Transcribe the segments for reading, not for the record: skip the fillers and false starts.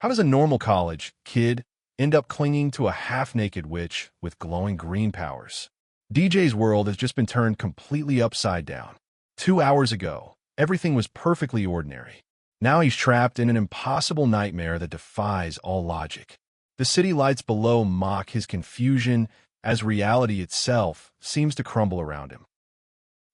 How does a normal college kid end up clinging to a half-naked witch with glowing green powers? DJ's world has just been turned completely upside down. 2 hours ago, everything was perfectly ordinary. Now he's trapped in an impossible nightmare that defies all logic. The city lights below mock his confusion as reality itself seems to crumble around him.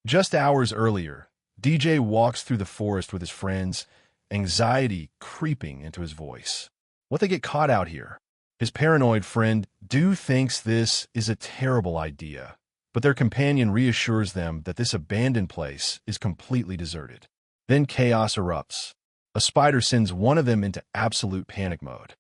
Just hours earlier, DJ walks through the forest with his friends, anxiety creeping into his voice. What they get caught out here? His paranoid friend Do thinks this is a terrible idea, but their companion reassures them that this abandoned place is completely deserted. Then chaos erupts. A spider sends one of them into absolute panic mode.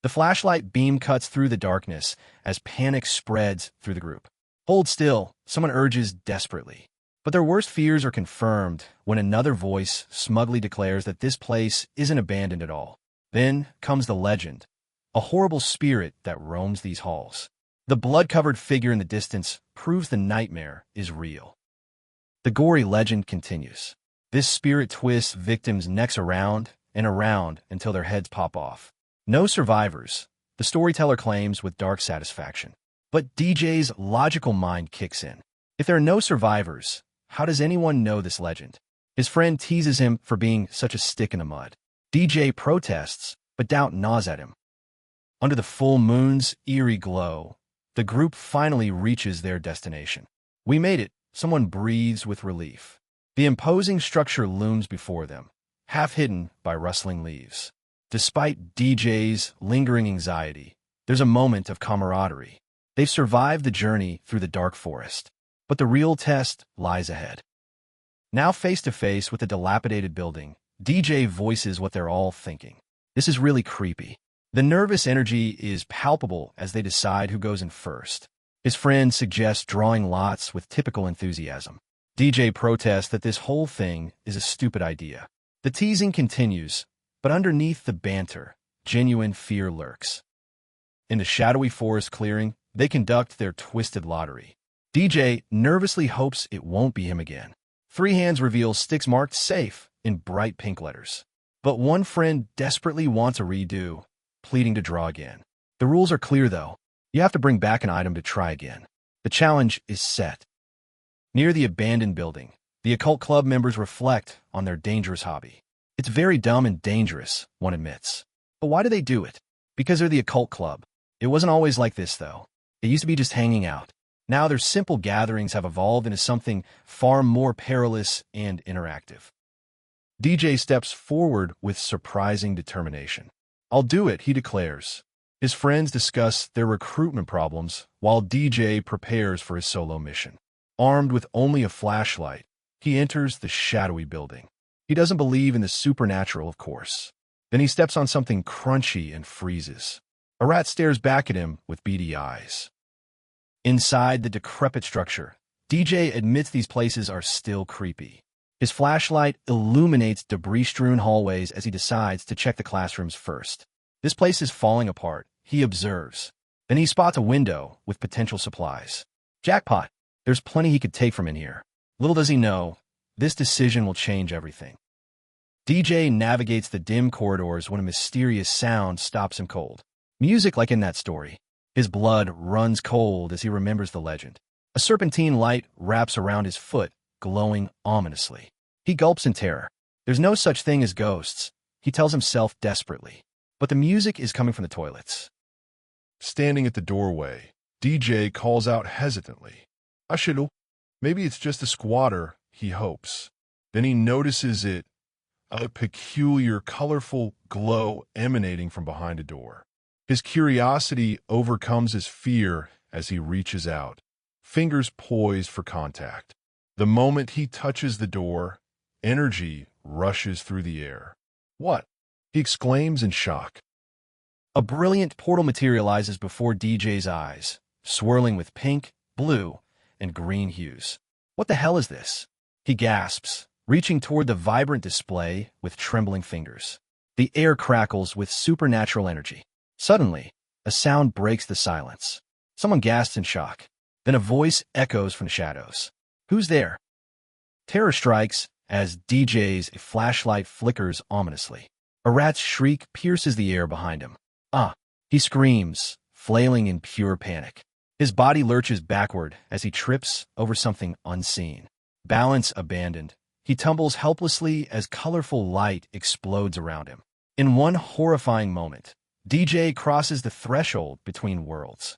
The flashlight beam cuts through the darkness as panic spreads through the group. Hold still, someone urges desperately. But their worst fears are confirmed when another voice smugly declares that this place isn't abandoned at all. Then comes the legend, a horrible spirit that roams these halls. The blood-covered figure in the distance proves the nightmare is real. The gory legend continues. This spirit twists victims' necks around and around until their heads pop off. No survivors, the storyteller claims with dark satisfaction. But DJ's logical mind kicks in. If there are no survivors, how does anyone know this legend? His friend teases him for being such a stick in the mud. DJ protests, but doubt gnaws at him. Under the full moon's eerie glow, the group finally reaches their destination. We made it, someone breathes with relief. The imposing structure looms before them, half hidden by rustling leaves. Despite DJ's lingering anxiety, there's a moment of camaraderie. They've survived the journey through the dark forest, but the real test lies ahead. Now face to face with the dilapidated building, DJ voices what they're all thinking. This is really creepy. The nervous energy is palpable as they decide who goes in first. His friend suggests drawing lots with typical enthusiasm. DJ protests that this whole thing is a stupid idea. The teasing continues, but underneath the banter, genuine fear lurks. In the shadowy forest clearing, they conduct their twisted lottery. DJ nervously hopes it won't be him again. 3 hands reveal sticks marked safe in bright pink letters. But one friend desperately wants a redo, pleading to draw again. The rules are clear, though. You have to bring back an item to try again. The challenge is set. Near the abandoned building, the occult club members reflect on their dangerous hobby. It's very dumb and dangerous, one admits. But why do they do it? Because they're the occult club. It wasn't always like this, though. It used to be just hanging out. Now their simple gatherings have evolved into something far more perilous and interactive. DJ steps forward with surprising determination. I'll do it, he declares. His friends discuss their recruitment problems while DJ prepares for his solo mission. Armed with only a flashlight, he enters the shadowy building. He doesn't believe in the supernatural, of course. Then he steps on something crunchy and freezes. A rat stares back at him with beady eyes. Inside the decrepit structure, DJ admits these places are still creepy. His flashlight illuminates debris-strewn hallways as he decides to check the classrooms first. This place is falling apart, he observes. Then he spots a window with potential supplies. Jackpot! There's plenty he could take from in here. Little does he know, this decision will change everything. DJ navigates the dim corridors when a mysterious sound stops him cold. Music like in that story. His blood runs cold as he remembers the legend. A serpentine light wraps around his foot, glowing ominously. He gulps in terror. There's no such thing as ghosts, he tells himself desperately. But the music is coming from the toilets. Standing at the doorway, DJ calls out hesitantly. Ashiru. Maybe it's just a squatter, he hopes. Then he notices it, a peculiar, colorful glow emanating from behind a door. His curiosity overcomes his fear as he reaches out, fingers poised for contact. The moment he touches the door, energy rushes through the air. What? He exclaims in shock. A brilliant portal materializes before DJ's eyes, swirling with pink, blue, and green hues. What the hell is this? He gasps, reaching toward the vibrant display with trembling fingers. The air crackles with supernatural energy. Suddenly, a sound breaks the silence. Someone gasps in shock. Then a voice echoes from the shadows. Who's there? Terror strikes as DJ's flashlight flickers ominously. A rat's shriek pierces the air behind him. Ah! He screams, flailing in pure panic. His body lurches backward as he trips over something unseen. Balance abandoned, he tumbles helplessly as colorful light explodes around him. In one horrifying moment, DJ crosses the threshold between worlds.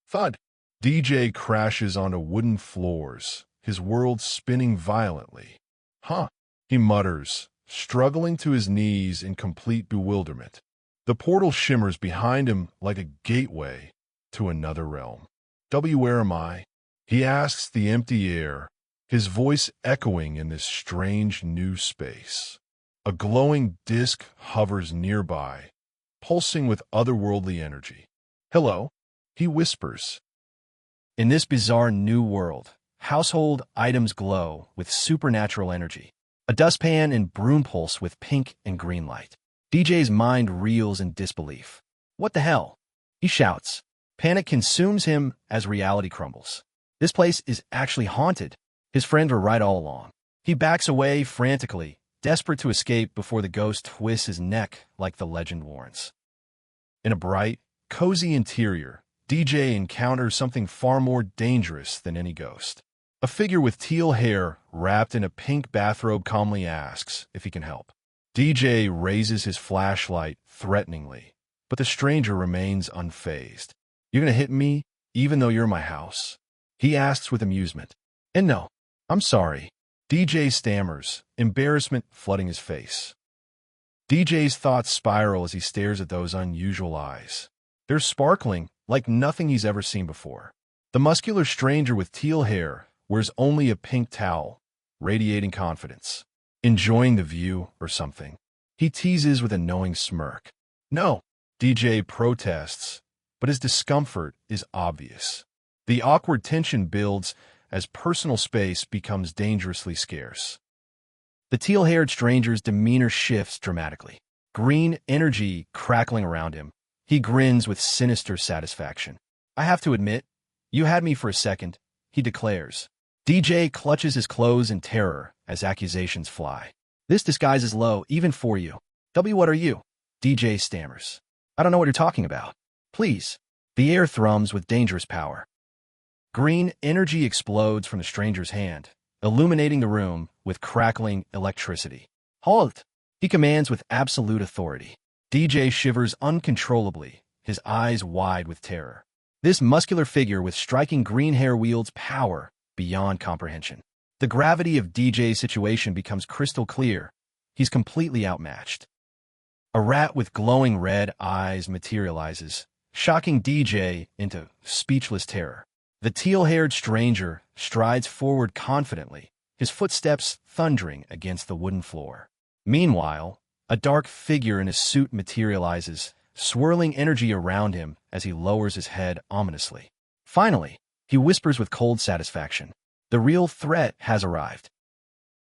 Thud. DJ crashes onto wooden floors, his world spinning violently. Huh, he mutters, struggling to his knees in complete bewilderment. The portal shimmers behind him like a gateway to another realm. Where am I? He asks the empty air, his voice echoing in this strange new space. A glowing disk hovers nearby, pulsing with otherworldly energy. Hello, he whispers. In this bizarre new world, household items glow with supernatural energy. A dustpan and broom pulse with pink and green light. DJ's mind reels in disbelief. What the hell? He shouts. Panic consumes him as reality crumbles. This place is actually haunted. His friends were right all along. He backs away frantically, desperate to escape before the ghost twists his neck like the legend warns. In a bright, cozy interior, DJ encounters something far more dangerous than any ghost. A figure with teal hair wrapped in a pink bathrobe calmly asks if he can help. DJ raises his flashlight threateningly, but the stranger remains unfazed. You're gonna hit me, even though you're in my house? He asks with amusement. And no, I'm sorry. DJ stammers, embarrassment flooding his face. DJ's thoughts spiral as he stares at those unusual eyes. They're sparkling like nothing he's ever seen before. The muscular stranger with teal hair wears only a pink towel, radiating confidence. Enjoying the view or something. He teases with a knowing smirk. No, DJ protests, but his discomfort is obvious. The awkward tension builds as personal space becomes dangerously scarce. The teal-haired stranger's demeanor shifts dramatically. Green energy crackling around him. He grins with sinister satisfaction. I have to admit, you had me for a second, he declares. DJ clutches his clothes in terror as accusations fly. This disguise is low, even for you. What are you? DJ stammers. I don't know what you're talking about. Please. The air thrums with dangerous power. Green energy explodes from the stranger's hand, illuminating the room with crackling electricity. Halt! He commands with absolute authority. DJ shivers uncontrollably, his eyes wide with terror. This muscular figure with striking green hair wields power beyond comprehension. The gravity of DJ's situation becomes crystal clear. He's completely outmatched. A rat with glowing red eyes materializes, shocking DJ into speechless terror. The teal-haired stranger strides forward confidently, his footsteps thundering against the wooden floor. Meanwhile, a dark figure in a suit materializes, swirling energy around him as he lowers his head ominously. Finally, he whispers with cold satisfaction, the real threat has arrived.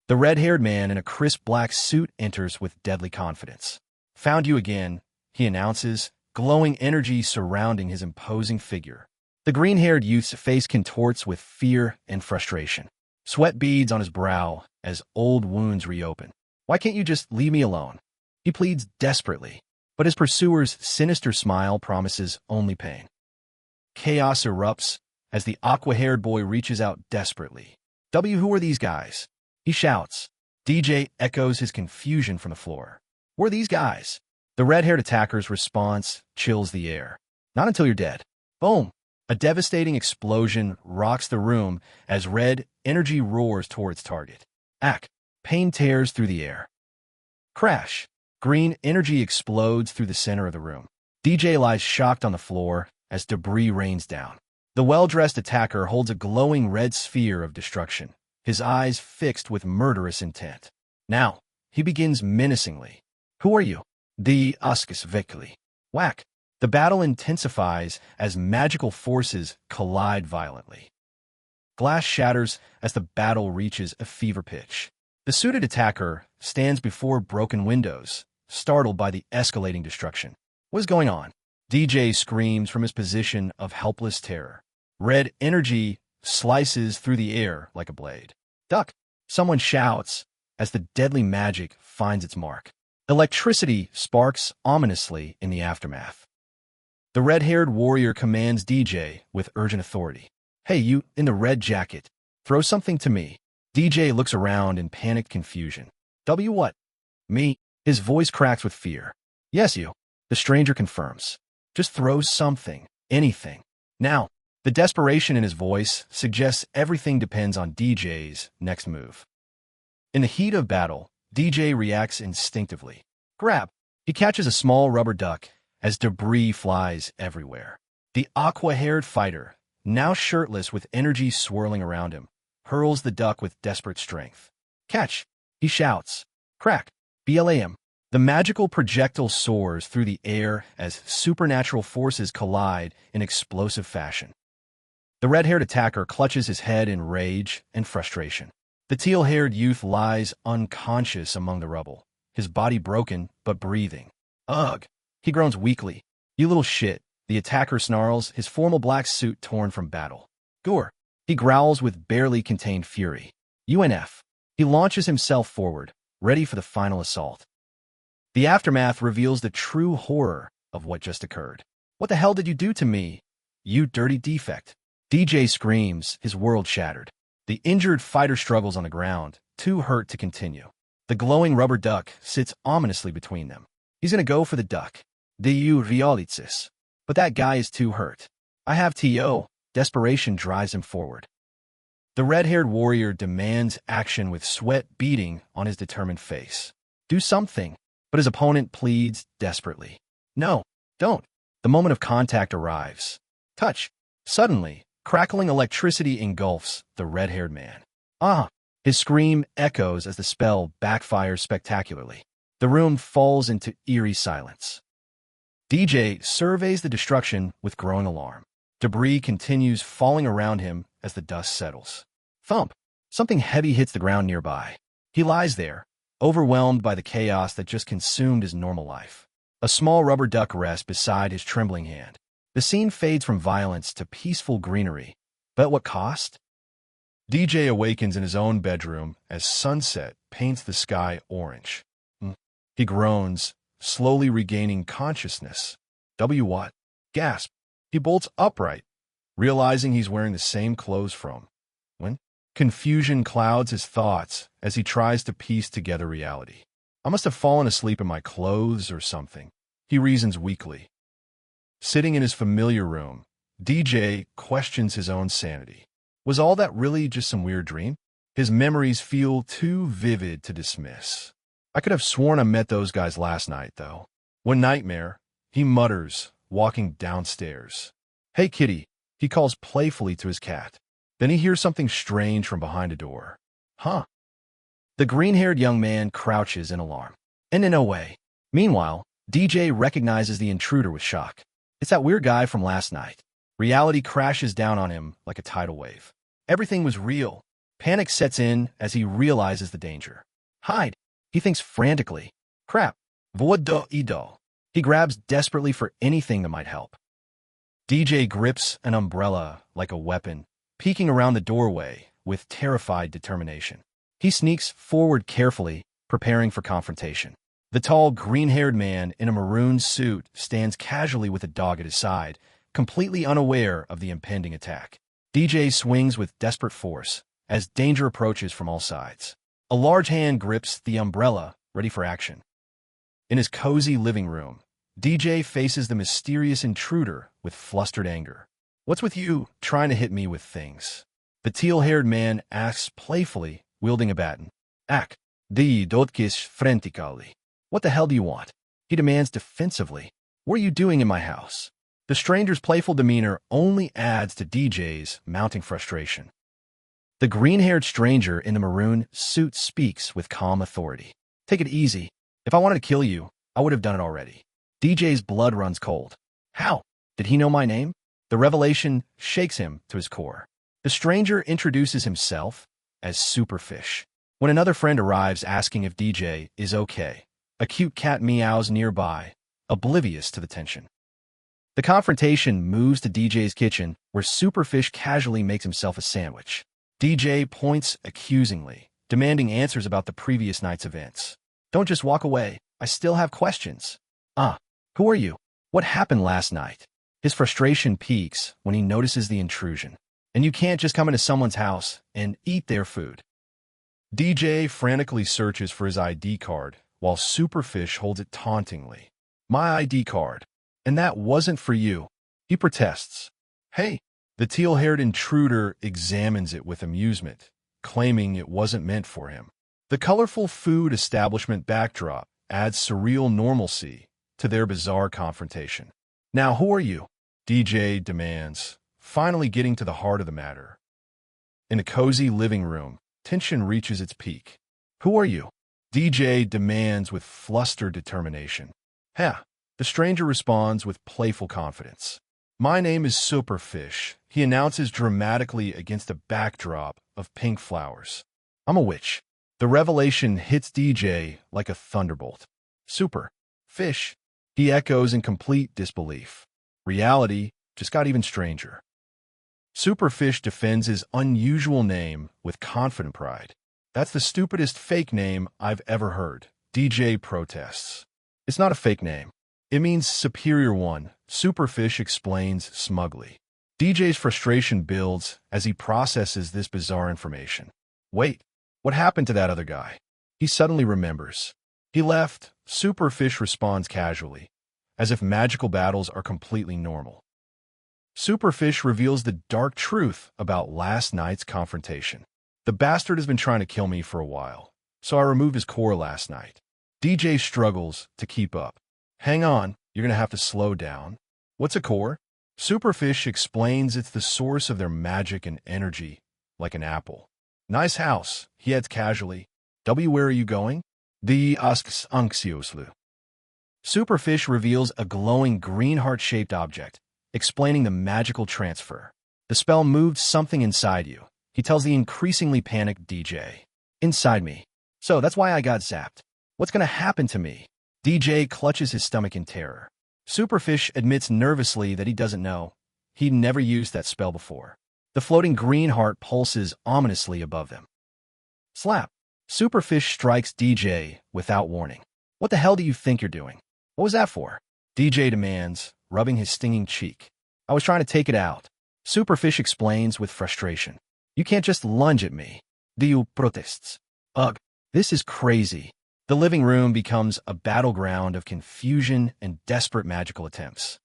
The red-haired man in a crisp black suit enters with deadly confidence. Found you again, he announces, glowing energy surrounding his imposing figure. The green-haired youth's face contorts with fear and frustration. Sweat beads on his brow as old wounds reopen. Why can't you just leave me alone? He pleads desperately, but his pursuer's sinister smile promises only pain. Chaos erupts as the aqua-haired boy reaches out desperately. Who are these guys? He shouts. DJ echoes his confusion from the floor. Who are these guys? The red-haired attacker's response chills the air. Not until you're dead. Boom! A devastating explosion rocks the room as red energy roars toward its target. Ack! Pain tears through the air. Crash! Green energy explodes through the center of the room. DJ lies shocked on the floor as debris rains down. The well-dressed attacker holds a glowing red sphere of destruction, his eyes fixed with murderous intent. Now, he begins menacingly. Who are you? The Uskus Vikli. Whack! The battle intensifies as magical forces collide violently. Glass shatters as the battle reaches a fever pitch. The suited attacker stands before broken windows, startled by the escalating destruction. What is going on? DJ screams from his position of helpless terror. Red energy slices through the air like a blade. Duck! Someone shouts as the deadly magic finds its mark. Electricity sparks ominously in the aftermath. The red-haired warrior commands DJ with urgent authority. Hey, you in the red jacket, throw something to me. DJ looks around in panicked confusion. W what? Me? His voice cracks with fear. Yes, you. The stranger confirms. Just throw something, anything. Now, the desperation in his voice suggests everything depends on DJ's next move. In the heat of battle, DJ reacts instinctively. Grab. He catches a small rubber duck as debris flies everywhere. The aqua-haired fighter, now shirtless with energy swirling around him, hurls the duck with desperate strength. Catch! He shouts. Crack! BLAM. The magical projectile soars through the air as supernatural forces collide in explosive fashion. The red-haired attacker clutches his head in rage and frustration. The teal-haired youth lies unconscious among the rubble, his body broken but breathing. Ugh! He groans weakly. You little shit, the attacker snarls, his formal black suit torn from battle. Gore! He growls with barely contained fury. UNF. He launches himself forward, ready for the final assault. The aftermath reveals the true horror of what just occurred. What the hell did you do to me, you dirty defect? DJ screams, his world shattered. The injured fighter struggles on the ground, too hurt to continue. The glowing rubber duck sits ominously between them. He's gonna go for the duck. Du realitzis. But that guy is too hurt. I have TO. Desperation drives him forward. The red-haired warrior demands action with sweat beading on his determined face. Do something. But his opponent pleads desperately. No, don't. The moment of contact arrives. Touch. Suddenly, crackling electricity engulfs the red-haired man. Ah! His scream echoes as the spell backfires spectacularly. The room falls into eerie silence. DJ surveys the destruction with growing alarm. Debris continues falling around him as the dust settles. Thump! Something heavy hits the ground nearby. He lies there, overwhelmed by the chaos that just consumed his normal life. A small rubber duck rests beside his trembling hand. The scene fades from violence to peaceful greenery. But at what cost? DJ awakens in his own bedroom as sunset paints the sky orange. He groans, slowly regaining consciousness. W what? Gasp. He bolts upright, realizing he's wearing the same clothes from when? Confusion clouds his thoughts as he tries to piece together reality. I must have fallen asleep in my clothes or something, he reasons weakly. Sitting in his familiar room, DJ questions his own sanity. Was all that really just some weird dream? His memories feel too vivid to dismiss. I could have sworn I met those guys last night, though. One nightmare, he mutters, walking downstairs. Hey, kitty, he calls playfully to his cat. Then he hears something strange from behind a door. Huh? The green-haired young man crouches in alarm. And in no way. Meanwhile, DJ recognizes the intruder with shock. It's that weird guy from last night. Reality crashes down on him like a tidal wave. Everything was real. Panic sets in as he realizes the danger. Hide, he thinks frantically. Crap. Vodo-ido. He grabs desperately for anything that might help. DJ grips an umbrella like a weapon, peeking around the doorway with terrified determination. He sneaks forward carefully, preparing for confrontation. The tall, green-haired man in a maroon suit stands casually with a dog at his side, completely unaware of the impending attack. DJ swings with desperate force as danger approaches from all sides. A large hand grips the umbrella, ready for action. In his cozy living room, DJ faces the mysterious intruder with flustered anger. What's with you trying to hit me with things? The teal-haired man asks playfully, wielding a baton. Ak, di dotkis frantically. What the hell do you want? He demands defensively. What are you doing in my house? The stranger's playful demeanor only adds to DJ's mounting frustration. The green-haired stranger in the maroon suit speaks with calm authority. Take it easy. If I wanted to kill you, I would have done it already. DJ's blood runs cold. How? Did he know my name? The revelation shakes him to his core. The stranger introduces himself as Superfish. When another friend arrives asking if DJ is okay, a cute cat meows nearby, oblivious to the tension. The confrontation moves to DJ's kitchen, where Superfish casually makes himself a sandwich. DJ points accusingly, demanding answers about the previous night's events. Don't just walk away. I still have questions. Who are you? What happened last night? His frustration peaks when he notices the intrusion. And you can't just come into someone's house and eat their food. DJ frantically searches for his ID card, while Superfish holds it tauntingly. My ID card. And that wasn't for you. He protests. Hey, the teal-haired intruder examines it with amusement, claiming it wasn't meant for him. The colorful food establishment backdrop adds surreal normalcy to their bizarre confrontation. Now, who are you? DJ demands, finally getting to the heart of the matter. In a cozy living room, tension reaches its peak. Who are you? DJ demands with flustered determination. Ha! The stranger responds with playful confidence. My name is Superfish, he announces dramatically against a backdrop of pink flowers. I'm a witch. The revelation hits DJ like a thunderbolt. Superfish, he echoes in complete disbelief. Reality just got even stranger. Superfish defends his unusual name with confident pride. That's the stupidest fake name I've ever heard. DJ protests. It's not a fake name. It means superior one, Superfish explains smugly. DJ's frustration builds as he processes this bizarre information. Wait, what happened to that other guy? He suddenly remembers. He left, Superfish responds casually, as if magical battles are completely normal. Superfish reveals the dark truth about last night's confrontation. The bastard has been trying to kill me for a while, so I removed his core last night. DJ struggles to keep up. Hang on, you're gonna have to slow down. What's a core? Superfish explains it's the source of their magic and energy, like an apple. Nice house, he adds casually. Where are you going? D asks anxiously. Superfish reveals a glowing green heart-shaped object, explaining the magical transfer. The spell moved something inside you, he tells the increasingly panicked DJ. Inside me. So that's why I got zapped. What's gonna happen to me? DJ clutches his stomach in terror. Superfish admits nervously that he doesn't know. He'd never used that spell before. The floating green heart pulses ominously above them. Slap. Superfish strikes DJ without warning. What the hell do you think you're doing? What was that for? DJ demands, rubbing his stinging cheek. I was trying to take it out. Superfish explains with frustration. You can't just lunge at me. Diu protests. Ugh, this is crazy. The living room becomes a battleground of confusion and desperate magical attempts.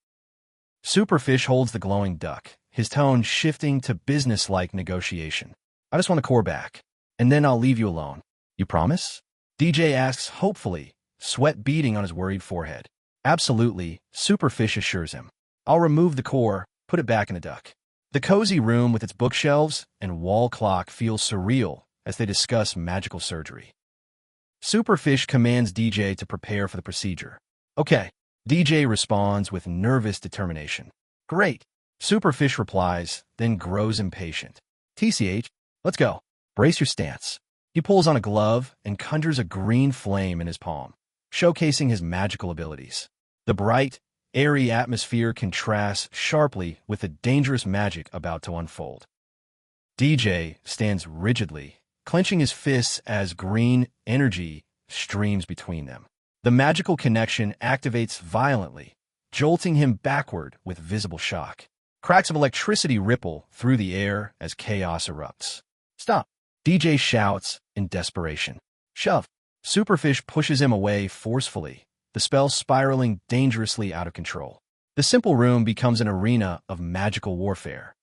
Superfish holds the glowing duck, his tone shifting to business-like negotiation. I just want the core back, and then I'll leave you alone. You promise? DJ asks hopefully, sweat beading on his worried forehead. Absolutely, Superfish assures him. I'll remove the core, put it back in the duck. The cozy room with its bookshelves and wall clock feels surreal as they discuss magical surgery. Superfish commands DJ to prepare for the procedure. Okay, DJ responds with nervous determination. Great, Superfish replies, then grows impatient. TCH, let's go. Brace your stance. He pulls on a glove and conjures a green flame in his palm, showcasing his magical abilities. The bright, airy atmosphere contrasts sharply with the dangerous magic about to unfold. DJ stands rigidly, clenching his fists as green energy streams between them. The magical connection activates violently, jolting him backward with visible shock. Cracks of electricity ripple through the air as chaos erupts. Stop! DJ shouts in desperation. Shove! Superfish pushes him away forcefully, the spell spiraling dangerously out of control. The simple room becomes an arena of magical warfare.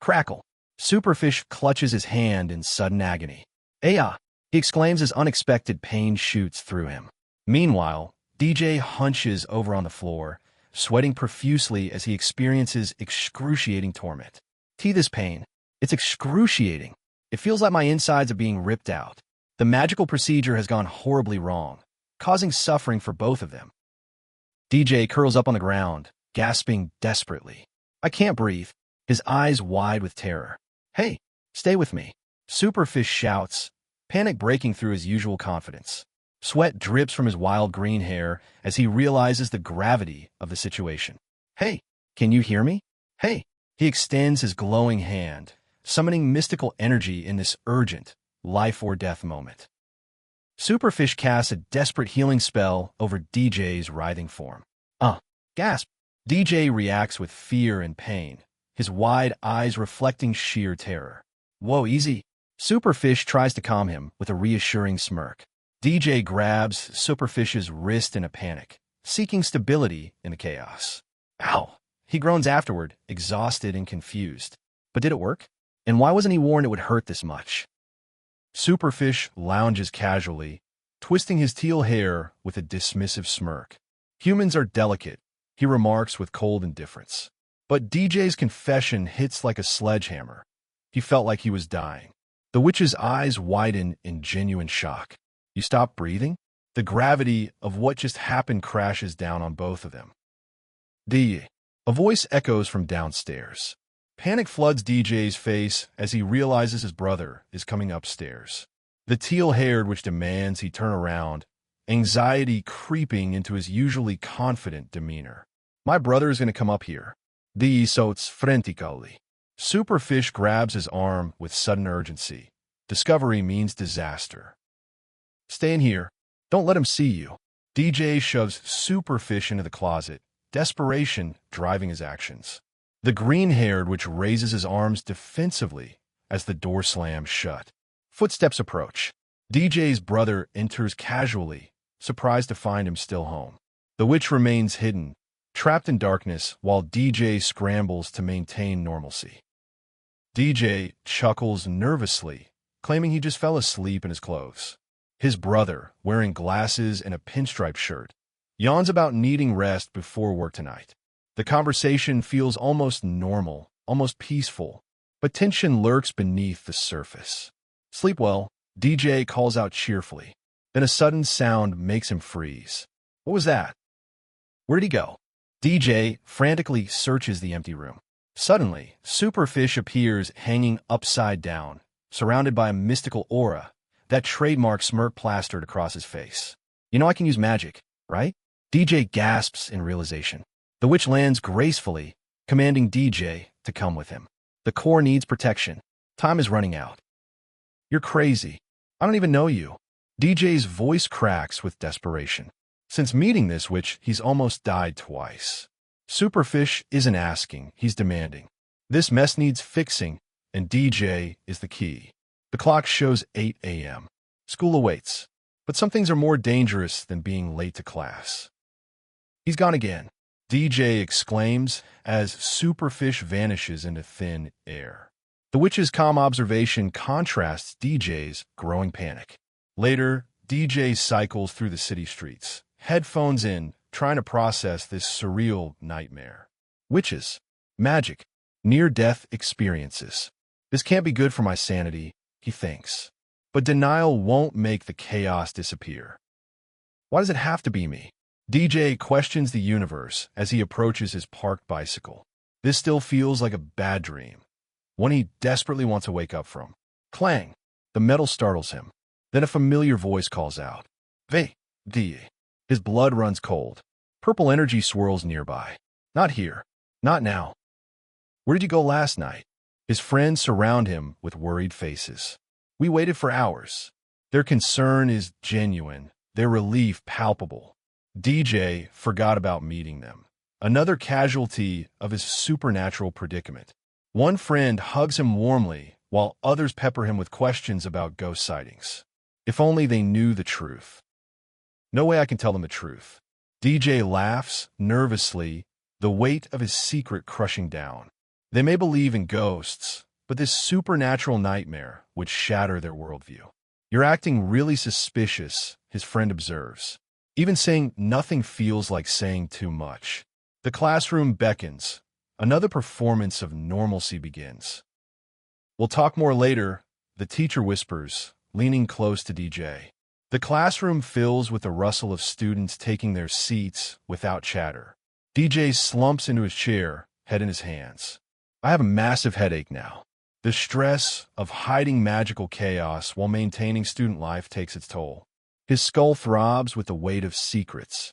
Crackle! Superfish clutches his hand in sudden agony. Aya! He exclaims as unexpected pain shoots through him. Meanwhile, DJ hunches over on the floor, sweating profusely as he experiences excruciating torment. This pain. It's excruciating. It feels like my insides are being ripped out. The magical procedure has gone horribly wrong, causing suffering for both of them. DJ curls up on the ground, gasping desperately. I can't breathe, his eyes wide with terror. Hey, stay with me. Superfish shouts, panic breaking through his usual confidence. Sweat drips from his wild green hair as he realizes the gravity of the situation. Hey, can you hear me? Hey, he extends his glowing hand, summoning mystical energy in this urgent, life-or-death moment. Superfish casts a desperate healing spell over DJ's writhing form. Gasp! DJ reacts with fear and pain, his wide eyes reflecting sheer terror. Whoa, easy. Superfish tries to calm him with a reassuring smirk. DJ grabs Superfish's wrist in a panic, seeking stability in the chaos. Ow! He groans afterward, exhausted and confused. But did it work? And why wasn't he warned it would hurt this much? Superfish lounges casually, twisting his teal hair with a dismissive smirk. Humans are delicate, he remarks with cold indifference. But DJ's confession hits like a sledgehammer. He felt like he was dying. The witch's eyes widen in genuine shock. You stop breathing? The gravity of what just happened crashes down on both of them. A voice echoes from downstairs. Panic floods DJ's face as he realizes his brother is coming upstairs. The teal-haired which demands he turn around, anxiety creeping into his usually confident demeanor. My brother is going to come up here. So it's frantically. Superfish grabs his arm with sudden urgency. Discovery means disaster. Stay in here. Don't let him see you. DJ shoves Superfish into the closet, desperation driving his actions. The green-haired which raises his arms defensively as the door slams shut. Footsteps approach. DJ's brother enters casually, surprised to find him still home. The witch remains hidden, trapped in darkness while DJ scrambles to maintain normalcy. DJ chuckles nervously, claiming he just fell asleep in his clothes. His brother, wearing glasses and a pinstripe shirt, yawns about needing rest before work tonight. The conversation feels almost normal, almost peaceful, but tension lurks beneath the surface. Sleep well, DJ calls out cheerfully. Then a sudden sound makes him freeze. What was that? Where did he go? DJ frantically searches the empty room. Suddenly, Superfish appears hanging upside down, surrounded by a mystical aura, that trademark smirk plastered across his face. You know I can use magic, right? DJ gasps in realization. The witch lands gracefully, commanding DJ to come with him. The core needs protection. Time is running out. You're crazy. I don't even know you. DJ's voice cracks with desperation. Since meeting this witch, he's almost died twice. Superfish isn't asking, he's demanding. This mess needs fixing, and DJ is the key. The clock shows 8 a.m. School awaits, but some things are more dangerous than being late to class. He's gone again, DJ exclaims as Superfish vanishes into thin air. The witch's calm observation contrasts DJ's growing panic. Later, DJ cycles through the city streets, headphones in, trying to process this surreal nightmare. Witches, magic, near-death experiences. This can't be good for my sanity, he thinks. But denial won't make the chaos disappear. Why does it have to be me? DJ questions the universe as he approaches his parked bicycle. This still feels like a bad dream, one he desperately wants to wake up from. Clang! The metal startles him. Then a familiar voice calls out. DJ. His blood runs cold. Purple energy swirls nearby. Not here. Not now. Where did you go last night? His friends surround him with worried faces. We waited for hours. Their concern is genuine, their relief palpable. DJ forgot about meeting them. Another casualty of his supernatural predicament. One friend hugs him warmly, while others pepper him with questions about ghost sightings. If only they knew the truth. No way I can tell them the truth. DJ laughs, nervously, the weight of his secret crushing down. They may believe in ghosts, but this supernatural nightmare would shatter their worldview. You're acting really suspicious, his friend observes. Even saying nothing feels like saying too much. The classroom beckons. Another performance of normalcy begins. We'll talk more later, the teacher whispers, leaning close to DJ. The classroom fills with the rustle of students taking their seats without chatter. DJ slumps into his chair, head in his hands. I have a massive headache now. The stress of hiding magical chaos while maintaining student life takes its toll. His skull throbs with the weight of secrets.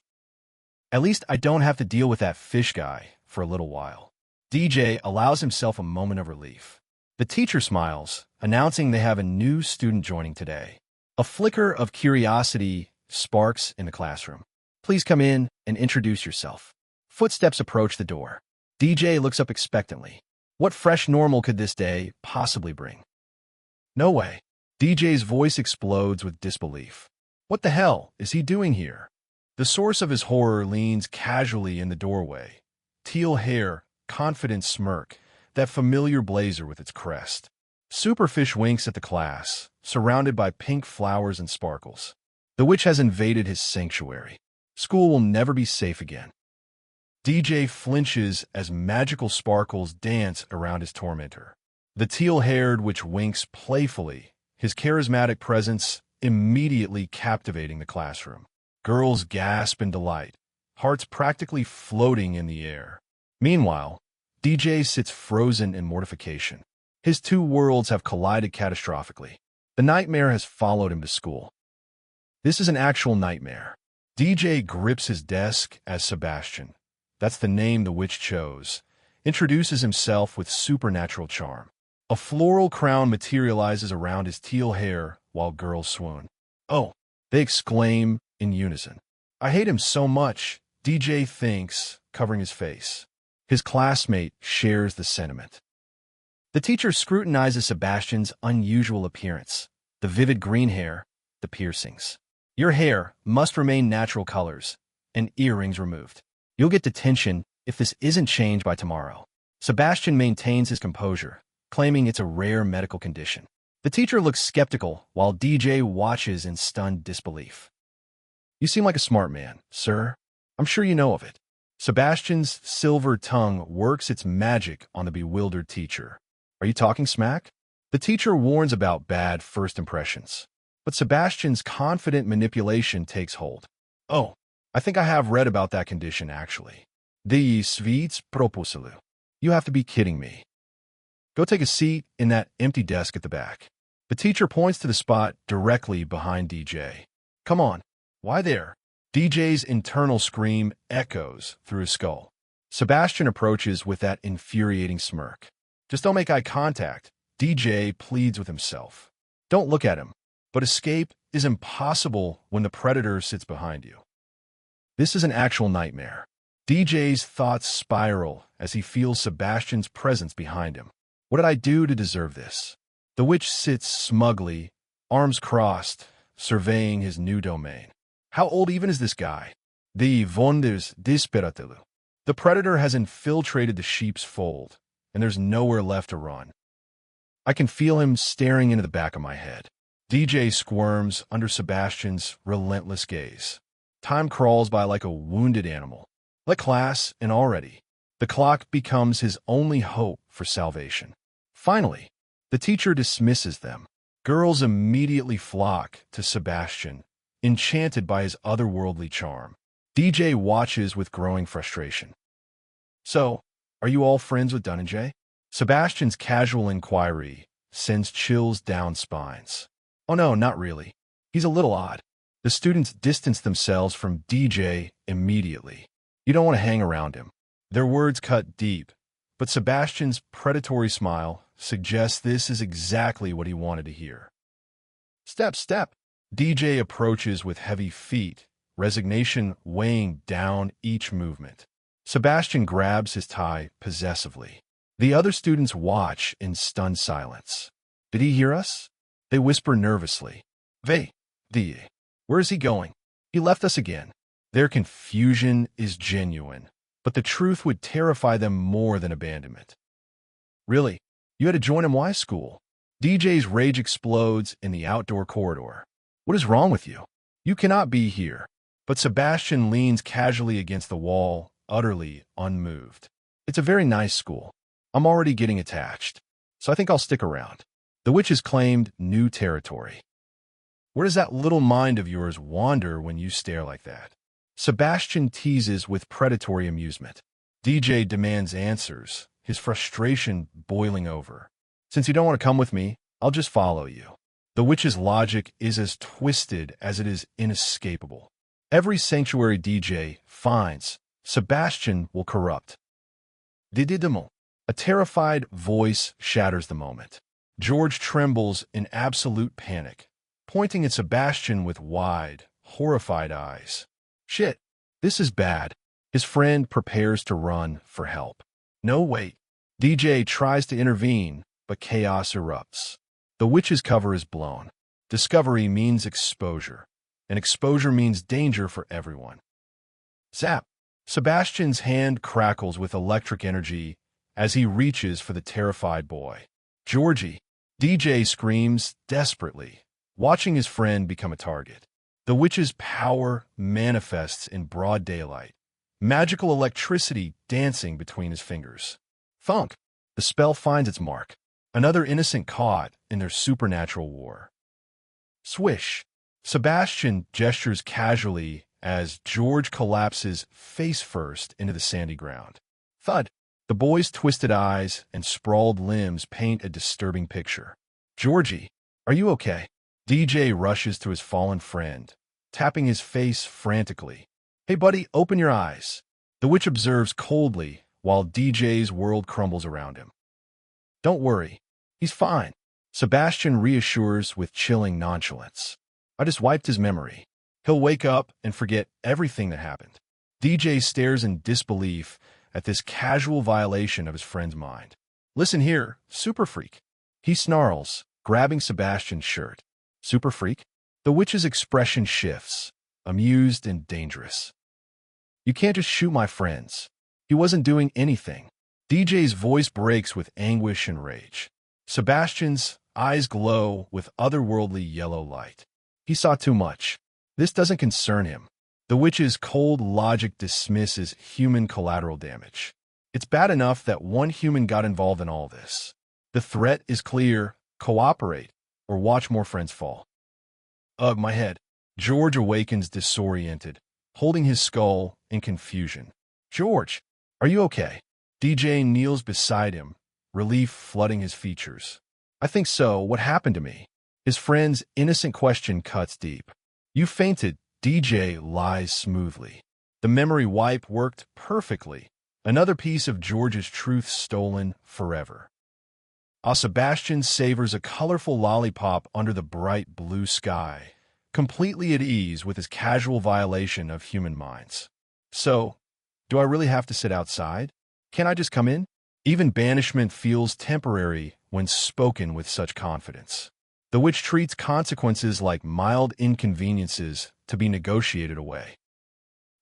At least I don't have to deal with that fish guy for a little while. DJ allows himself a moment of relief. The teacher smiles, announcing they have a new student joining today. A flicker of curiosity sparks in the classroom. Please come in and introduce yourself. Footsteps approach the door. DJ looks up expectantly. What fresh normal could this day possibly bring? No way. DJ's voice explodes with disbelief. What the hell is he doing here? The source of his horror leans casually in the doorway. Teal hair, confident smirk, that familiar blazer with its crest. Superfish winks at the class, surrounded by pink flowers and sparkles. The witch has invaded his sanctuary. School will never be safe again. DJ flinches as magical sparkles dance around his tormentor. The teal-haired witch winks playfully, his charismatic presence immediately captivating the classroom. Girls gasp in delight, hearts practically floating in the air. Meanwhile, DJ sits frozen in mortification. His two worlds have collided catastrophically. The nightmare has followed him to school. This is an actual nightmare. DJ grips his desk as Sebastian, that's the name the witch chose, introduces himself with supernatural charm. A floral crown materializes around his teal hair while girls swoon. Oh, they exclaim in unison. I hate him so much, DJ thinks, covering his face. His classmate shares the sentiment. The teacher scrutinizes Sebastian's unusual appearance, the vivid green hair, the piercings. Your hair must remain natural colors, and earrings removed. You'll get detention if this isn't changed by tomorrow. Sebastian maintains his composure, claiming it's a rare medical condition. The teacher looks skeptical while DJ watches in stunned disbelief. You seem like a smart man, sir. I'm sure you know of it. Sebastian's silver tongue works its magic on the bewildered teacher. Are you talking smack? The teacher warns about bad first impressions. But Sebastian's confident manipulation takes hold. Oh, I think I have read about that condition, actually. The sweets proposulu. You have to be kidding me. Go take a seat in that empty desk at the back. The teacher points to the spot directly behind DJ. Come on. Why there? DJ's internal scream echoes through his skull. Sebastian approaches with that infuriating smirk. Just don't make eye contact, DJ pleads with himself. Don't look at him. But escape is impossible when the predator sits behind you. This is an actual nightmare. DJ's thoughts spiral as he feels Sebastian's presence behind him. What did I do to deserve this? The witch sits smugly, arms crossed, surveying his new domain. How old even is this guy? The Wonders Disperatilu. The predator has infiltrated the sheep's fold, and there's nowhere left to run. I can feel him staring into the back of my head. DJ squirms under Sebastian's relentless gaze. Time crawls by like a wounded animal. Let class in already. The clock becomes his only hope for salvation. Finally, the teacher dismisses them. Girls immediately flock to Sebastian, enchanted by his otherworldly charm. DJ watches with growing frustration. So, are you all friends with Dunn&J? Sebastian's casual inquiry sends chills down spines. Oh no, not really. He's a little odd. The students distance themselves from DJ immediately. You don't want to hang around him. Their words cut deep, but Sebastian's predatory smile suggests this is exactly what he wanted to hear. Step, step. DJ approaches with heavy feet, resignation weighing down each movement. Sebastian grabs his tie possessively. The other students watch in stunned silence. Did he hear us? They whisper nervously. Die. Where is he going? He left us again. Their confusion is genuine, but the truth would terrify them more than abandonment. Really? You had to join MY school? DJ's rage explodes in the outdoor corridor. What is wrong with you? You cannot be here. But Sebastian leans casually against the wall, utterly unmoved. It's a very nice school. I'm already getting attached, so I think I'll stick around. The witch has claimed new territory. Where does that little mind of yours wander when you stare like that? Sebastian teases with predatory amusement. DJ demands answers, his frustration boiling over. Since you don't want to come with me, I'll just follow you. The witch's logic is as twisted as it is inescapable. Every sanctuary DJ finds Sebastian will corrupt. Dididimo. A terrified voice shatters the moment. George trembles in absolute panic. pointing at Sebastian with wide, horrified eyes. Shit, this is bad. His friend prepares to run for help. No, wait. DJ tries to intervene, but chaos erupts. The witch's cover is blown. Discovery means exposure, and exposure means danger for everyone. Zap! Sebastian's hand crackles with electric energy as he reaches for the terrified boy. Georgie! DJ screams desperately, watching his friend become a target. The witch's power manifests in broad daylight, magical electricity dancing between his fingers. Thunk! The spell finds its mark. Another innocent caught in their supernatural war. Swish! Sebastian gestures casually as George collapses face first into the sandy ground. Thud! The boy's twisted eyes and sprawled limbs paint a disturbing picture. Georgie, are you okay? DJ rushes to his fallen friend, tapping his face frantically. Hey buddy, open your eyes. The witch observes coldly while DJ's world crumbles around him. Don't worry, he's fine. Sebastian reassures with chilling nonchalance. I just wiped his memory. He'll wake up and forget everything that happened. DJ stares in disbelief at this casual violation of his friend's mind. Listen here, super freak. He snarls, grabbing Sebastian's shirt. Super freak? The witch's expression shifts, amused and dangerous. You can't just shoot my friends. He wasn't doing anything. DJ's voice breaks with anguish and rage. Sebastian's eyes glow with otherworldly yellow light. He saw too much. This doesn't concern him. The witch's cold logic dismisses human collateral damage. It's bad enough that one human got involved in all this. The threat is clear: cooperate, or watch more friends fall. Ugh, my head. George awakens disoriented, holding his skull in confusion. George, are you okay? DJ kneels beside him, relief flooding his features. I think so. What happened to me? His friend's innocent question cuts deep. You fainted. DJ lies smoothly. The memory wipe worked perfectly. Another piece of George's truth stolen forever. Sebastian savors a colorful lollipop under the bright blue sky, completely at ease with his casual violation of human minds. So, do I really have to sit outside? Can't I just come in? Even banishment feels temporary when spoken with such confidence. The witch treats consequences like mild inconveniences to be negotiated away.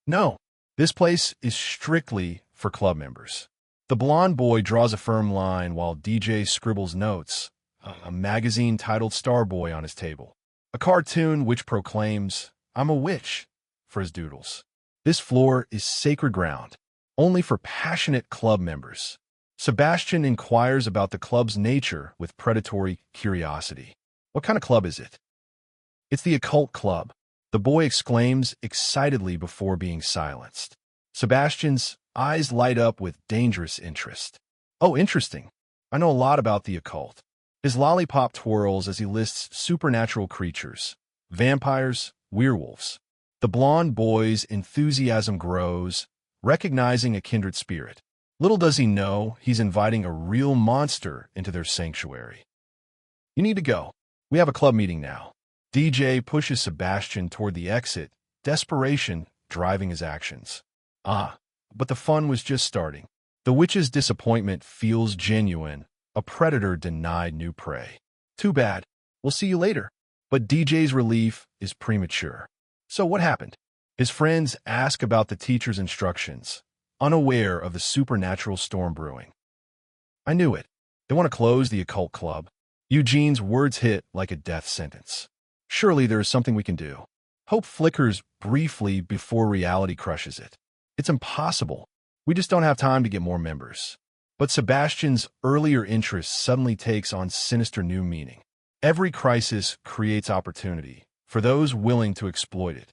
No, this place is strictly for club members. The blonde boy draws a firm line while DJ scribbles notes, a magazine titled Starboy on his table, a cartoon which proclaims, I'm a witch, for his doodles. This floor is sacred ground, only for passionate club members. Sebastian inquires about the club's nature with predatory curiosity. What kind of club is it? It's the occult club, the boy exclaims excitedly before being silenced. Sebastian's eyes light up with dangerous interest. Oh, interesting. I know a lot about the occult. His lollipop twirls as he lists supernatural creatures, vampires, werewolves. The blonde boy's enthusiasm grows, recognizing a kindred spirit. Little does he know he's inviting a real monster into their sanctuary. You need to go. We have a club meeting now. DJ pushes Sebastian toward the exit, desperation driving his actions. But the fun was just starting. The witch's disappointment feels genuine. A predator denied new prey. Too bad. We'll see you later. But DJ's relief is premature. So what happened? His friends ask about the teacher's instructions, unaware of the supernatural storm brewing. I knew it. They want to close the occult club. Eugene's words hit like a death sentence. Surely there is something we can do. Hope flickers briefly before reality crushes it. It's impossible. We just don't have time to get more members. But Sebastian's earlier interest suddenly takes on sinister new meaning. Every crisis creates opportunity for those willing to exploit it.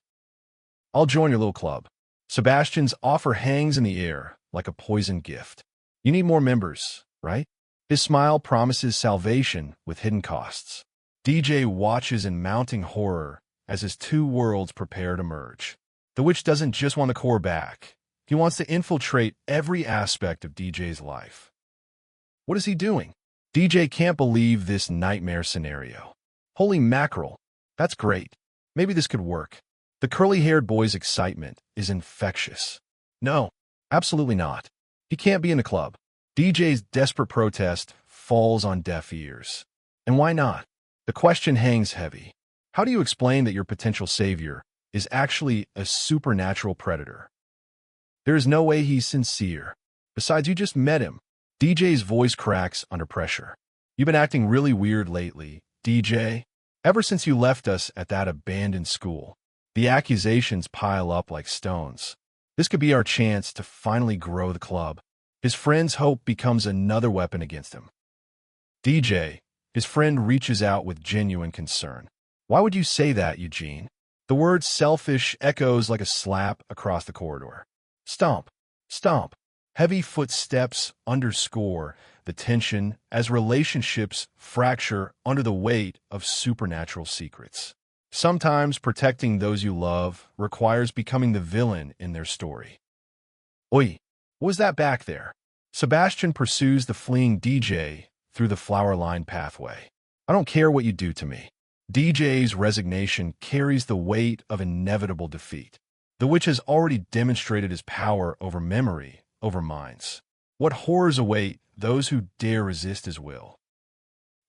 I'll join your little club. Sebastian's offer hangs in the air like a poisoned gift. You need more members, right? His smile promises salvation with hidden costs. DJ watches in mounting horror as his two worlds prepare to merge. The witch doesn't just want the core back. He wants to infiltrate every aspect of DJ's life. What is he doing? DJ can't believe this nightmare scenario. Holy mackerel. That's great. Maybe this could work. The curly-haired boy's excitement is infectious. No, absolutely not. He can't be in the club. DJ's desperate protest falls on deaf ears. And why not? The question hangs heavy. How do you explain that your potential savior is actually a supernatural predator? There is no way he's sincere. Besides, you just met him. DJ's voice cracks under pressure. You've been acting really weird lately, DJ. Ever since you left us at that abandoned school, the accusations pile up like stones. This could be our chance to finally grow the club. His friend's hope becomes another weapon against him. DJ, his friend reaches out with genuine concern. Why would you say that, Eugene? The word selfish echoes like a slap across the corridor. Stomp, stomp. Heavy footsteps underscore the tension as relationships fracture under the weight of supernatural secrets. Sometimes protecting those you love requires becoming the villain in their story. Oi, what was that back there? Sebastian pursues the fleeing DJ through the flower-lined pathway. I don't care what you do to me. DJ's resignation carries the weight of inevitable defeat. The witch has already demonstrated his power over memory, over minds. What horrors await those who dare resist his will?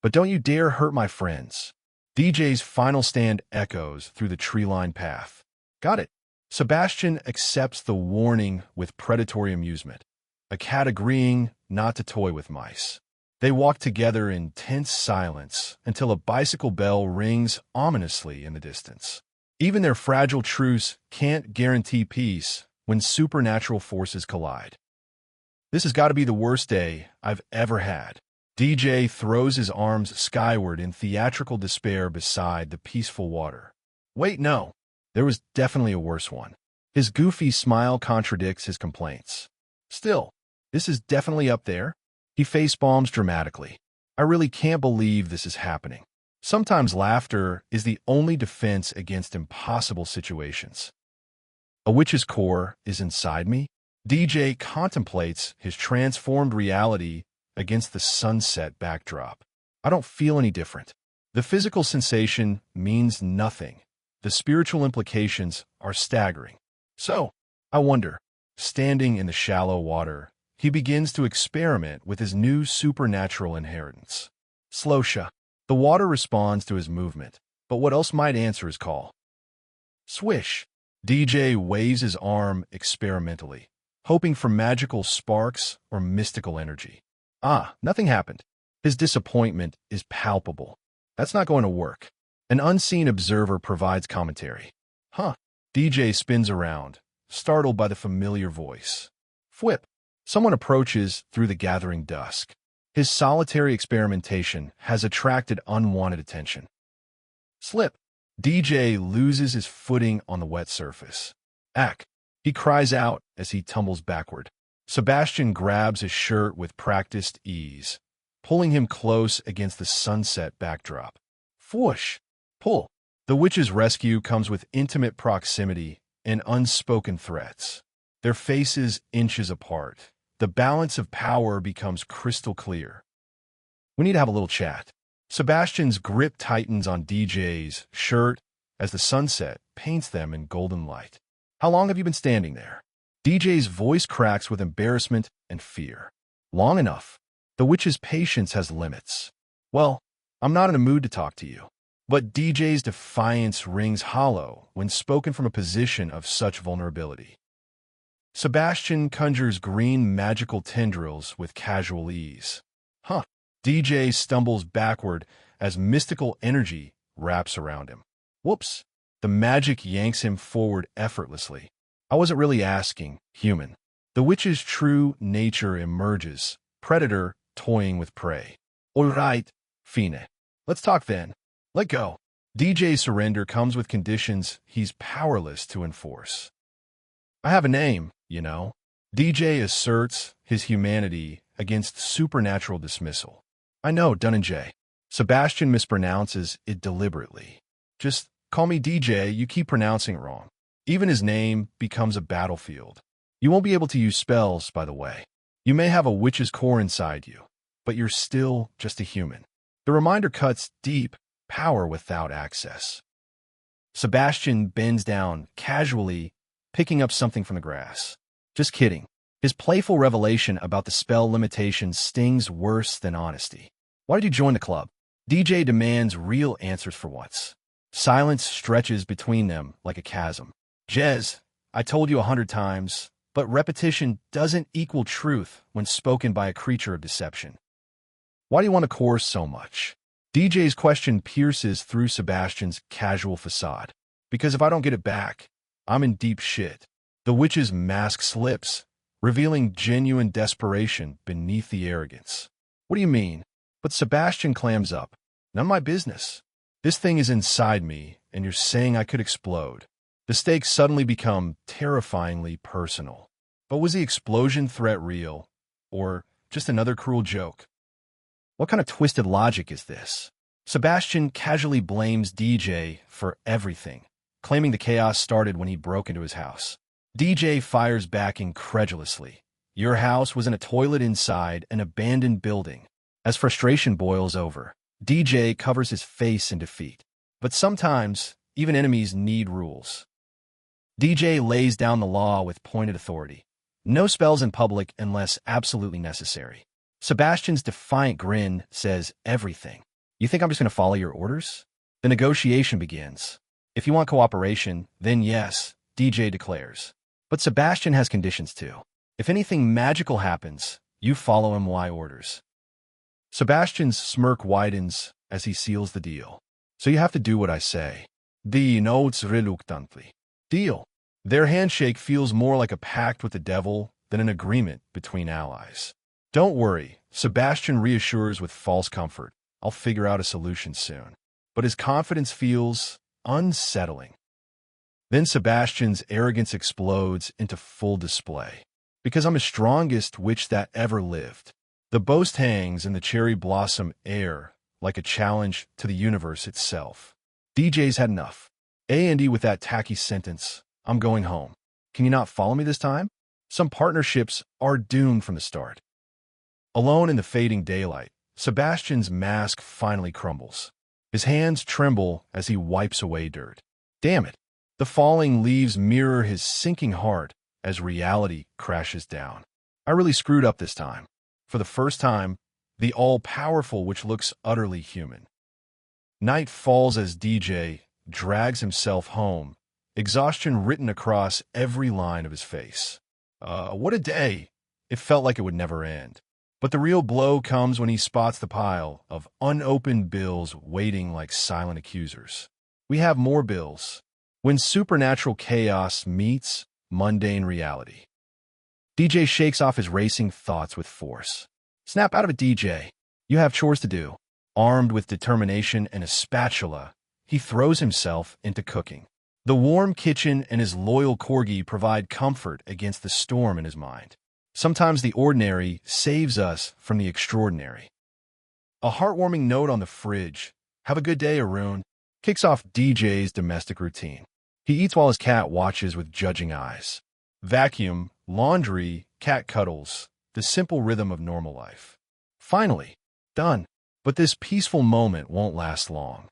But don't you dare hurt my friends. DJ's final stand echoes through the tree-lined path. Got it. Sebastian accepts the warning with predatory amusement, a cat agreeing not to toy with mice. They walk together in tense silence until a bicycle bell rings ominously in the distance. Even their fragile truce can't guarantee peace when supernatural forces collide. This has got to be the worst day I've ever had. DJ throws his arms skyward in theatrical despair beside the peaceful water. Wait, no. There was definitely a worse one. His goofy smile contradicts his complaints. Still, this is definitely up there. He facepalms dramatically. I really can't believe this is happening. Sometimes laughter is the only defense against impossible situations. A witch's core is inside me. DJ contemplates his transformed reality against the sunset backdrop. I don't feel any different. The physical sensation means nothing. The spiritual implications are staggering. So, I wonder, standing in the shallow water, he begins to experiment with his new supernatural inheritance. Slosha. The water responds to his movement, but what else might answer his call? Swish. DJ waves his arm experimentally, hoping for magical sparks or mystical energy. Nothing happened. His disappointment is palpable. That's not going to work. An unseen observer provides commentary. DJ spins around, startled by the familiar voice. Fwip. Someone approaches through the gathering dusk. His solitary experimentation has attracted unwanted attention. Slip. DJ loses his footing on the wet surface. Ack. He cries out as he tumbles backward. Sebastian grabs his shirt with practiced ease, pulling him close against the sunset backdrop. Fwoosh. Pull. The witch's rescue comes with intimate proximity and unspoken threats. Their faces inches apart. The balance of power becomes crystal clear. We need to have a little chat. Sebastian's grip tightens on DJ's shirt as the sunset paints them in golden light. How long have you been standing there? DJ's voice cracks with embarrassment and fear. Long enough. The witch's patience has limits. Well, I'm not in a mood to talk to you. But DJ's defiance rings hollow when spoken from a position of such vulnerability. Sebastian conjures green magical tendrils with casual ease. DJ stumbles backward as mystical energy wraps around him. Whoops. The magic yanks him forward effortlessly. I wasn't really asking, human. The witch's true nature emerges, predator toying with prey. All right, Fine. Let's talk then. Let go. DJ's surrender comes with conditions he's powerless to enforce. I have a name, you know. DJ asserts his humanity against supernatural dismissal. I know, J. Sebastian mispronounces it deliberately. Just call me DJ, you keep pronouncing it wrong. Even his name becomes a battlefield. You won't be able to use spells, by the way. You may have a witch's core inside you, but you're still just a human. The reminder cuts deep, power without access. Sebastian bends down, casually, picking up something from the grass. Just kidding. His playful revelation about the spell limitation stings worse than honesty. Why did you join the club? DJ demands real answers for once. Silence stretches between them like a chasm. Jez, I told you 100 times, but repetition doesn't equal truth when spoken by a creature of deception. Why do you want a course so much? DJ's question pierces through Sebastian's casual facade. Because if I don't get it back, I'm in deep shit. The witch's mask slips, revealing genuine desperation beneath the arrogance. What do you mean? But Sebastian clams up. None of my business. This thing is inside me, and you're saying I could explode. The stakes suddenly become terrifyingly personal. But was the explosion threat real, or just another cruel joke? What kind of twisted logic is this? Sebastian casually blames DJ for everything, claiming the chaos started when he broke into his house. DJ fires back incredulously. Your house was in a toilet inside an abandoned building. As frustration boils over, DJ covers his face in defeat. But sometimes, even enemies need rules. DJ lays down the law with pointed authority. No spells in public unless absolutely necessary. Sebastian's defiant grin says everything. You think I'm just going to follow your orders? The negotiation begins. If you want cooperation, then yes, DJ declares. But Sebastian has conditions too. If anything magical happens, you follow my orders. Sebastian's smirk widens as he seals the deal. So you have to do what I say. D notes reluctantly. Deal. Their handshake feels more like a pact with the devil than an agreement between allies. Don't worry, Sebastian reassures with false comfort. I'll figure out a solution soon. But his confidence feels unsettling. Then Sebastian's arrogance explodes into full display. Because I'm the strongest witch that ever lived. The boast hangs in the cherry blossom air like a challenge to the universe itself. DJ's had enough. A&E with that tacky sentence, I'm going home. Can you not follow me this time? Some partnerships are doomed from the start. Alone in the fading daylight, Sebastian's mask finally crumbles. His hands tremble as he wipes away dirt. Damn it. The falling leaves mirror his sinking heart as reality crashes down. I really screwed up this time. For the first time, the all-powerful which looks utterly human. Night falls as DJ drags himself home, exhaustion written across every line of his face. What a day. It felt like it would never end. But the real blow comes when he spots the pile of unopened bills waiting like silent accusers. We have more bills. When supernatural chaos meets mundane reality. DJ shakes off his racing thoughts with force. Snap out of it, DJ. You have chores to do. Armed with determination and a spatula, he throws himself into cooking. The warm kitchen and his loyal corgi provide comfort against the storm in his mind. Sometimes the ordinary saves us from the extraordinary. A heartwarming note on the fridge, "Have a good day, Arun," kicks off DJ's domestic routine. He eats while his cat watches with judging eyes. Vacuum, laundry, cat cuddles, the simple rhythm of normal life. Finally, done. But this peaceful moment won't last long.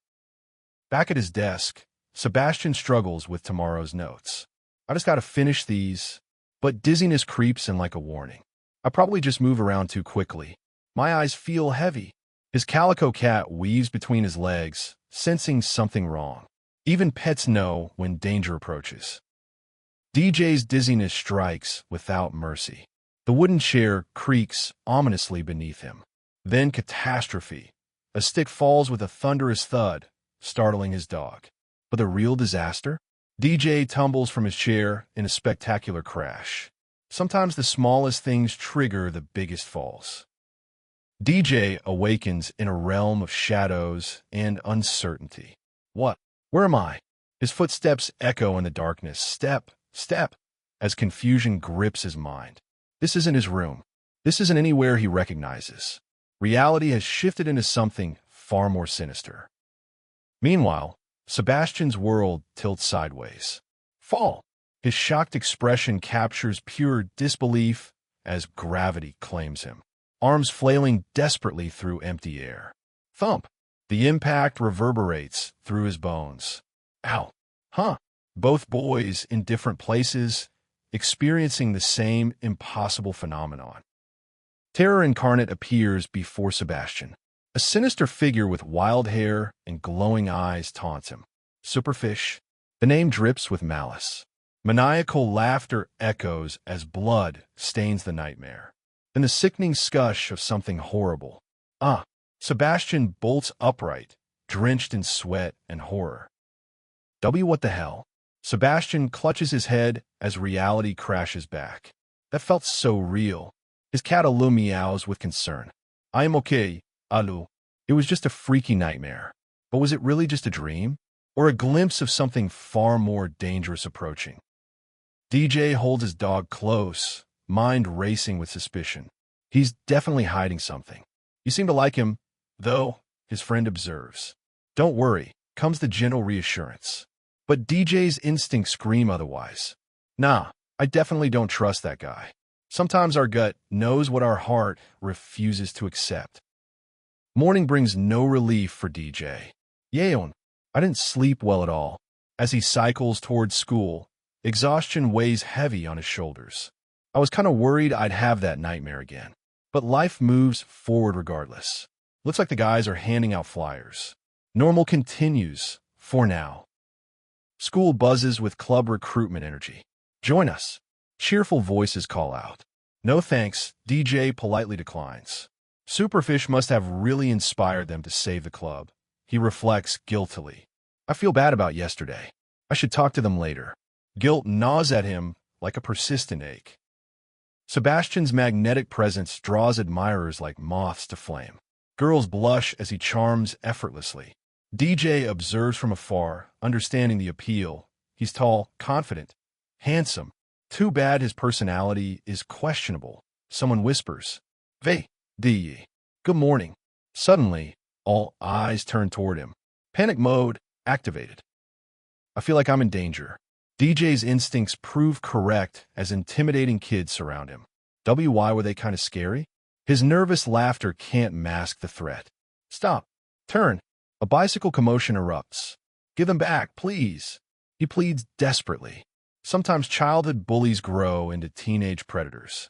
Back at his desk, Sebastian struggles with tomorrow's notes. I just gotta finish these, but dizziness creeps in like a warning. I probably just move around too quickly. My eyes feel heavy. His calico cat weaves between his legs, sensing something wrong. Even pets know when danger approaches. DJ's dizziness strikes without mercy. The wooden chair creaks ominously beneath him. Then catastrophe. A stick falls with a thunderous thud, startling his dog. But the real disaster? DJ tumbles from his chair in a spectacular crash. Sometimes the smallest things trigger the biggest falls. DJ awakens in a realm of shadows and uncertainty. What? Where am I? His footsteps echo in the darkness. Step, step, as confusion grips his mind. This isn't his room. This isn't anywhere he recognizes. Reality has shifted into something far more sinister. Meanwhile, Sebastian's world tilts sideways. Fall! His shocked expression captures pure disbelief as gravity claims him. Arms flailing desperately through empty air. Thump! The impact reverberates through his bones. Ow! Huh. Both boys in different places, experiencing the same impossible phenomenon. Terror incarnate appears before Sebastian. A sinister figure with wild hair and glowing eyes taunts him. Superfish. The name drips with malice. Maniacal laughter echoes as blood stains the nightmare. And the sickening scush of something horrible. Sebastian bolts upright, drenched in sweat and horror. What the hell? Sebastian clutches his head as reality crashes back. That felt so real. His cat Alu meows with concern. I am okay, Alu. It was just a freaky nightmare. But was it really just a dream? Or a glimpse of something far more dangerous approaching? DJ holds his dog close, mind racing with suspicion. He's definitely hiding something. You seem to like him, though, his friend observes. Don't worry, comes the gentle reassurance. But DJ's instincts scream otherwise. Nah, I definitely don't trust that guy. Sometimes our gut knows what our heart refuses to accept. Morning brings no relief for DJ. Yeon, I didn't sleep well at all. As he cycles towards school, exhaustion weighs heavy on his shoulders. I was kind of worried I'd have that nightmare again. But life moves forward regardless. Looks like the guys are handing out flyers. Normal continues, for now. School buzzes with club recruitment energy. Join us. Cheerful voices call out. No thanks, DJ politely declines. Superfish must have really inspired them to save the club. He reflects guiltily. I feel bad about yesterday. I should talk to them later. Guilt gnaws at him like a persistent ache. Sebastian's magnetic presence draws admirers like moths to flame. Girls blush as he charms effortlessly. DJ observes from afar, understanding the appeal. He's tall, confident, handsome. Too bad his personality is questionable. Someone whispers, "Vey, D. Good morning." Suddenly, all eyes turn toward him. Panic mode activated. I feel like I'm in danger. DJ's instincts prove correct as intimidating kids surround him. Why were they kind of scary? His nervous laughter can't mask the threat. Stop. Turn. A bicycle commotion erupts. Give them back, please. He pleads desperately. Sometimes childhood bullies grow into teenage predators.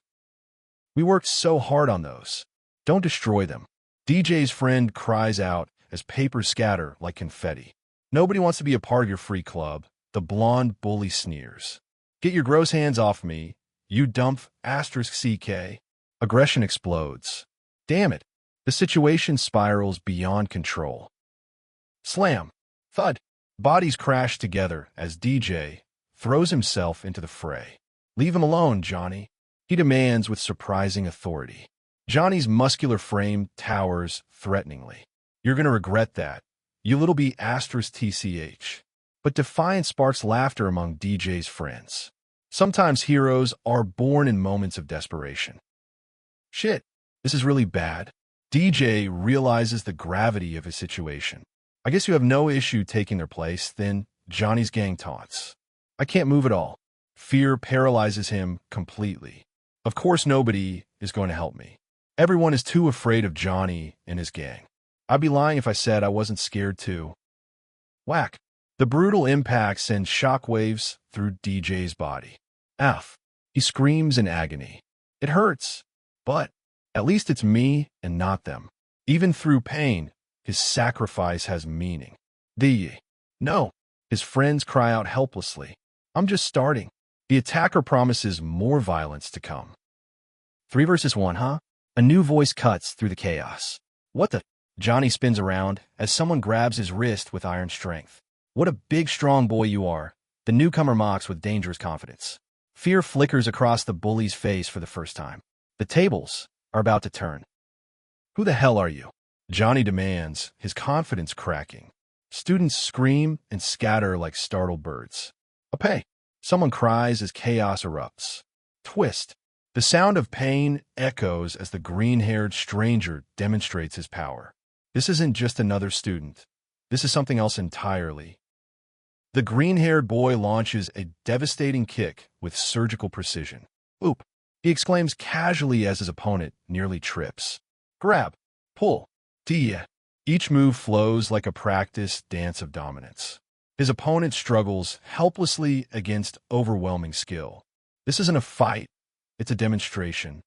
We worked so hard on those. Don't destroy them. DJ's friend cries out as papers scatter like confetti. Nobody wants to be a part of your free club. The blonde bully sneers. Get your gross hands off me, you dump *CK. Aggression explodes. Damn it. The situation spirals beyond control. Slam. Thud. Bodies crash together as DJ throws himself into the fray. Leave him alone, Johnny, he demands with surprising authority. Johnny's muscular frame towers threateningly. You're going to regret that, you little *TCH. But defiance sparks laughter among DJ's friends. Sometimes heroes are born in moments of desperation. Shit, this is really bad. DJ realizes the gravity of his situation. I guess you have no issue taking their place, then Johnny's gang taunts. I can't move at all. Fear paralyzes him completely. Of course nobody is going to help me. Everyone is too afraid of Johnny and his gang. I'd be lying if I said I wasn't scared too. Whack. The brutal impact sends shockwaves through DJ's body. F. He screams in agony. It hurts, but at least it's me and not them. Even through pain, his sacrifice has meaning. No. His friends cry out helplessly. I'm just starting. The attacker promises more violence to come. 3 versus 1, huh? A new voice cuts through the chaos. What the? Johnny spins around as someone grabs his wrist with iron strength. What a big, strong boy you are, the newcomer mocks with dangerous confidence. Fear flickers across the bully's face for the first time. The tables are about to turn. Who the hell are you? Johnny demands, his confidence cracking. Students scream and scatter like startled birds. Apay. Someone cries as chaos erupts. Twist. The sound of pain echoes as the green-haired stranger demonstrates his power. This isn't just another student. This is something else entirely. The green-haired boy launches a devastating kick with surgical precision. Oop, he exclaims casually as his opponent nearly trips. Grab, pull, Each move flows like a practiced dance of dominance. His opponent struggles helplessly against overwhelming skill. This isn't a fight. It's a demonstration.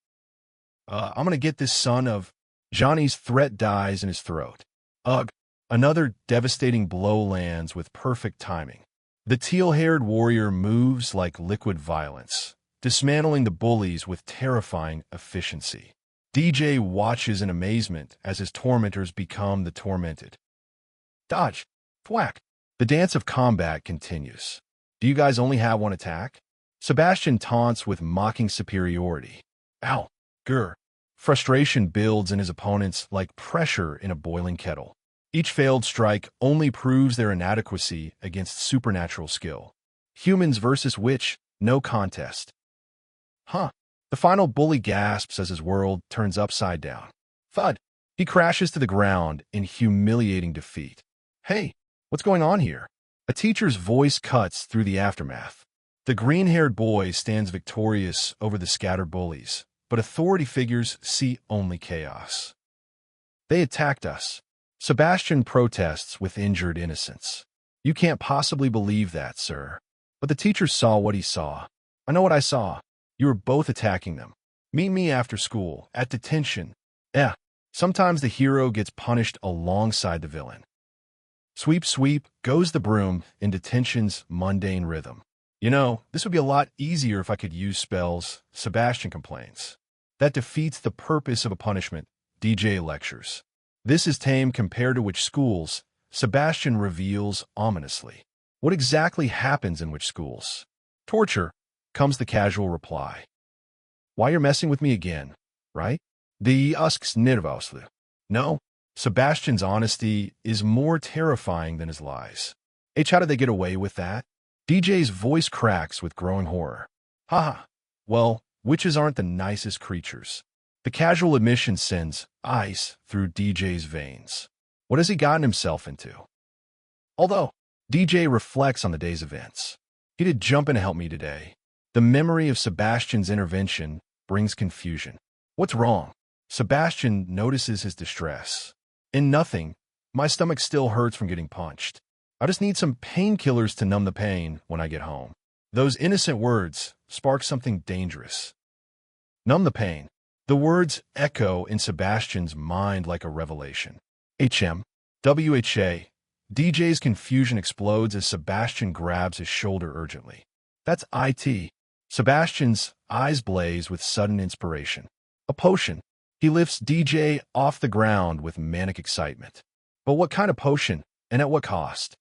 I'm gonna get this son of... Johnny's threat dies in his throat. Ugh. Another devastating blow lands with perfect timing. The teal-haired warrior moves like liquid violence, dismantling the bullies with terrifying efficiency. DJ watches in amazement as his tormentors become the tormented. Dodge. Thwack. The dance of combat continues. Do you guys only have one attack? Sebastian taunts with mocking superiority. Ow. Grr. Frustration builds in his opponents like pressure in a boiling kettle. Each failed strike only proves their inadequacy against supernatural skill. Humans versus witch, no contest. Huh. The final bully gasps as his world turns upside down. Thud. He crashes to the ground in humiliating defeat. Hey, what's going on here? A teacher's voice cuts through the aftermath. The green-haired boy stands victorious over the scattered bullies, but authority figures see only chaos. They attacked us. Sebastian protests with injured innocence. You can't possibly believe that, sir. But the teacher saw what he saw. I know what I saw. You were both attacking them. Meet me after school, at detention. Sometimes the hero gets punished alongside the villain. Sweep, sweep, goes the broom in detention's mundane rhythm. You know, this would be a lot easier if I could use spells, Sebastian complains. That defeats the purpose of a punishment, DJ lectures. This is tame compared to which schools, Sebastian reveals ominously. What exactly happens in which schools? Torture, comes the casual reply. Why you're messing with me again, right? The usks nervosely. No, Sebastian's honesty is more terrifying than his lies. How did they get away with that? DJ's voice cracks with growing horror. Haha. Well, witches aren't the nicest creatures. The casual admission sends ice through DJ's veins. What has he gotten himself into? Although, DJ reflects on the day's events. He did jump in to help me today. The memory of Sebastian's intervention brings confusion. What's wrong? Sebastian notices his distress. In nothing, my stomach still hurts from getting punched. I just need some painkillers to numb the pain when I get home. Those innocent words spark something dangerous. Numb the pain. The words echo in Sebastian's mind like a revelation. WHA. DJ's confusion explodes as Sebastian grabs his shoulder urgently. That's IT. Sebastian's eyes blaze with sudden inspiration. A potion. He lifts DJ off the ground with manic excitement. But what kind of potion, and at what cost?